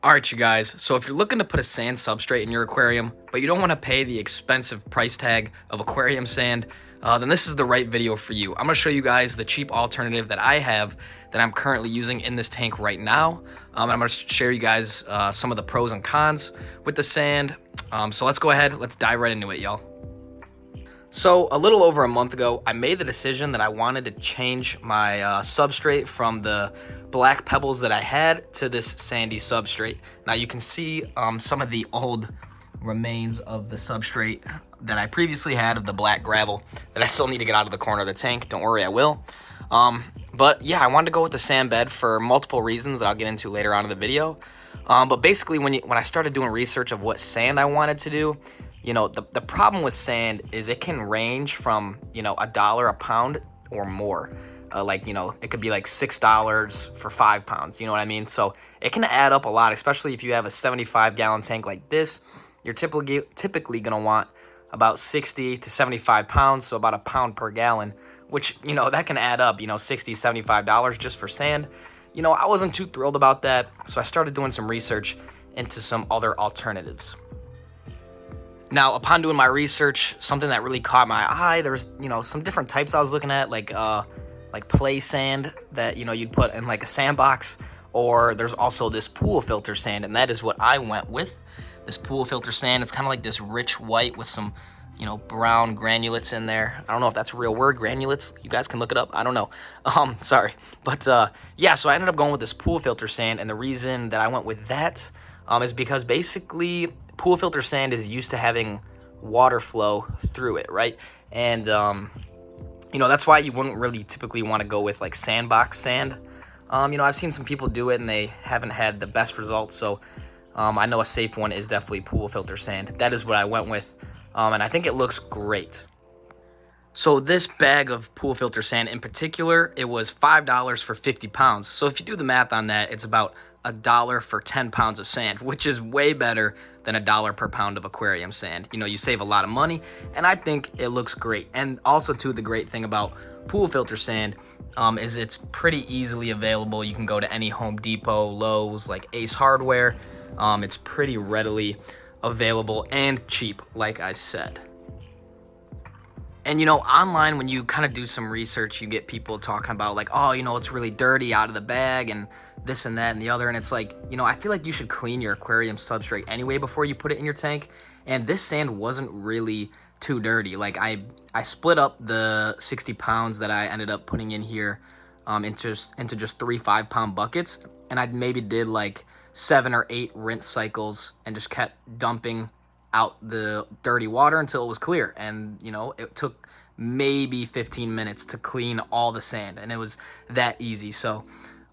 Alright, you guys, so if you're looking to put a sand substrate in your aquarium, but you don't want to pay the expensive price tag of aquarium sand, then this is the right video for you. I'm going to show you guys the cheap alternative that I have that I'm currently using in this tank right now. And I'm going to share you guys some of the pros and cons with the sand. So let's go ahead, let's dive right into it, y'all. So a little over a month ago, I made the decision that I wanted to change my substrate from the black pebbles that I had to this sandy substrate. Now you can see some of the old remains of the substrate that I previously had of the black gravel that I still need to get out of the corner of the tank. Don't worry, I will. But yeah, I wanted to go with the sand bed for multiple reasons that I'll get into later on in the video. But basically, when I started doing research of what sand I wanted to do, you know, the problem with sand is it can range from, you know, $1 a pound or more. Like, you know, it could be like $6 for 5 pounds, you know what I mean? So it can add up a lot, especially if you have a 75-gallon tank like this. You're typically going to want about 60 to 75 pounds, so about a pound per gallon, which, you know, that can add up, you know, $60, $75 just for sand. You know, I wasn't too thrilled about that, so I started doing some research into some other alternatives. Now, upon doing my research, something that really caught my eye, there was, you know, some different types I was looking at, like play sand that, you know, you'd put in like a sandbox, or there's also this pool filter sand, and that is what I went with. This pool filter sand, it's kind of like this rich white with some, you know, brown granulates in there. I don't know if that's a real word, granulates. You guys can look it up. I don't know. Sorry. But yeah, so I ended up going with this pool filter sand, and the reason that I went with that is because basically pool filter sand is used to having water flow through it, right? And you know, that's why you wouldn't really typically want to go with like sandbox sand. You know, I've seen some people do it and they haven't had the best results. So I know a safe one is definitely pool filter sand. That is what I went with. And I think it looks great. So this bag of pool filter sand in particular, it was $5 for 50 pounds. So if you do the math on that, it's about $1 for 10 pounds of sand, which is way better than $1 per pound of aquarium sand. You know, you save a lot of money, and I think it looks great. And also, too, the great thing about pool filter sand is it's pretty easily available. You can go to any Home Depot, Lowe's, like Ace Hardware. It's pretty readily available and cheap, like I said. And, you know, online, when you kind of do some research, you get people talking about like, oh, you know, it's really dirty out of the bag and this and that and the other. And it's like, you know, I feel like you should clean your aquarium substrate anyway before you put it in your tank. And this sand wasn't really too dirty. Like I split up the 60 pounds that I ended up putting in here into just 3 5-pound buckets. And I maybe did like 7 or 8 rinse cycles and just kept dumping out the dirty water until it was clear. And, you know, it took maybe 15 minutes to clean all the sand, and it was that easy. So,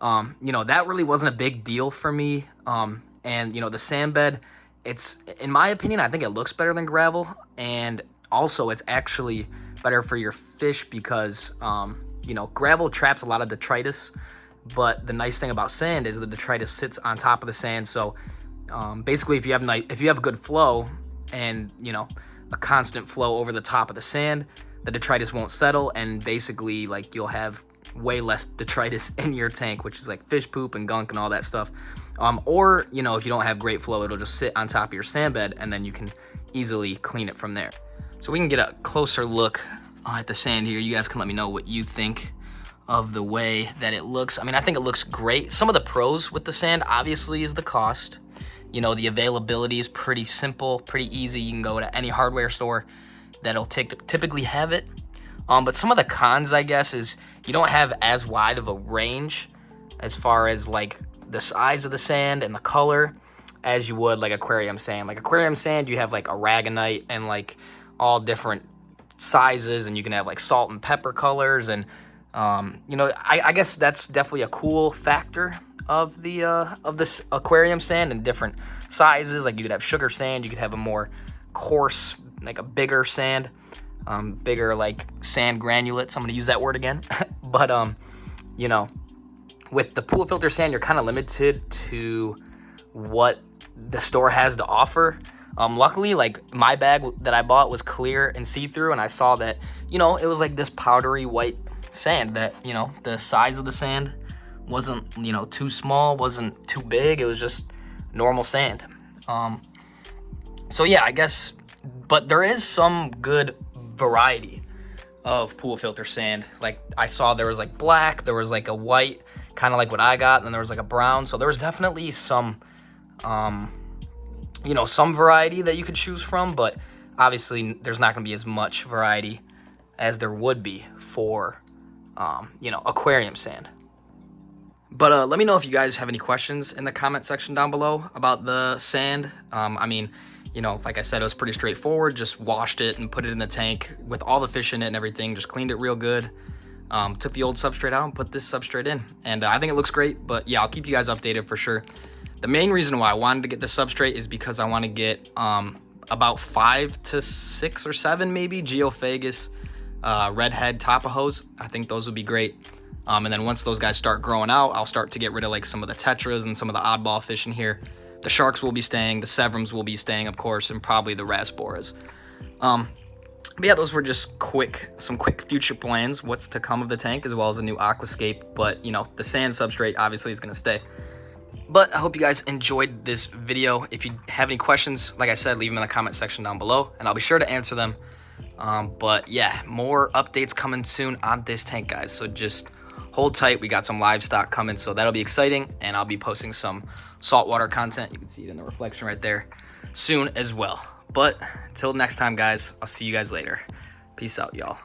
you know, that really wasn't a big deal for me. And, you know, the sand bed, it's, in my opinion, I think it looks better than gravel. And also it's actually better for your fish because, you know, gravel traps a lot of detritus, but the nice thing about sand is the detritus sits on top of the sand. So, basically if you have good flow, and, you know, a constant flow over the top of the sand, the detritus won't settle, and basically, like, you'll have way less detritus in your tank, which is like fish poop and gunk and all that stuff. Or, you know, if you don't have great flow, it'll just sit on top of your sand bed, and then you can easily clean it from there. So we can get a closer look at the sand here. You guys can let me know what you think of the way that it looks. I mean, I think it looks great. Some of the pros with the sand, obviously, is the cost. You know, the availability is pretty simple, pretty easy. You can go to any hardware store that'll typically have it. But some of the cons, I guess, is you don't have as wide of a range as far as like the size of the sand and the color as you would like aquarium sand. Like aquarium sand, you have like aragonite and like all different sizes, and you can have like salt and pepper colors. And you know, I guess that's definitely a cool factor of this aquarium sand, and different sizes. Like you could have sugar sand, you could have a more coarse, like a bigger sand, bigger like sand granulates. I'm gonna use that word again. But you know, with the pool filter sand, you're kind of limited to what the store has to offer. Luckily, like my bag that I bought was clear and see-through, and I saw that, you know, it was like this powdery white sand that, you know, the size of the sand wasn't, you know, too small, wasn't too big. It was just normal sand. So yeah, I guess, but there is some good variety of pool filter sand. Like I saw there was like black, there was like a white, kind of like what I got, and then there was like a brown. So there was definitely some, you know, some variety that you could choose from, but obviously there's not going to be as much variety as there would be for, you know, aquarium sand. But let me know if you guys have any questions in the comment section down below about the sand. I mean, you know, like I said, it was pretty straightforward. Just washed it and put it in the tank with all the fish in it and everything. Just cleaned it real good. Took the old substrate out and put this substrate in. And I think it looks great. But yeah, I'll keep you guys updated for sure. The main reason why I wanted to get this substrate is because I want to get about 5 to 6 or 7 maybe Geophagus redhead tapajos. I think those would be great. And then once those guys start growing out, I'll start to get rid of like some of the tetras and some of the oddball fish in here. The sharks will be staying, the sevrums will be staying, of course, and probably the rasboras. But yeah, those were just some quick future plans, what's to come of the tank, as well as a new aquascape. But you know, the sand substrate obviously is going to stay. But I hope you guys enjoyed this video. If you have any questions, like I said, leave them in the comment section down below, and I'll be sure to answer them. But yeah, more updates coming soon on this tank, guys. So just hold tight. We got some livestock coming, so that'll be exciting, and I'll be posting some saltwater content. You can see it in the reflection right there soon as well. But until next time, guys, I'll see you guys later. Peace out, y'all.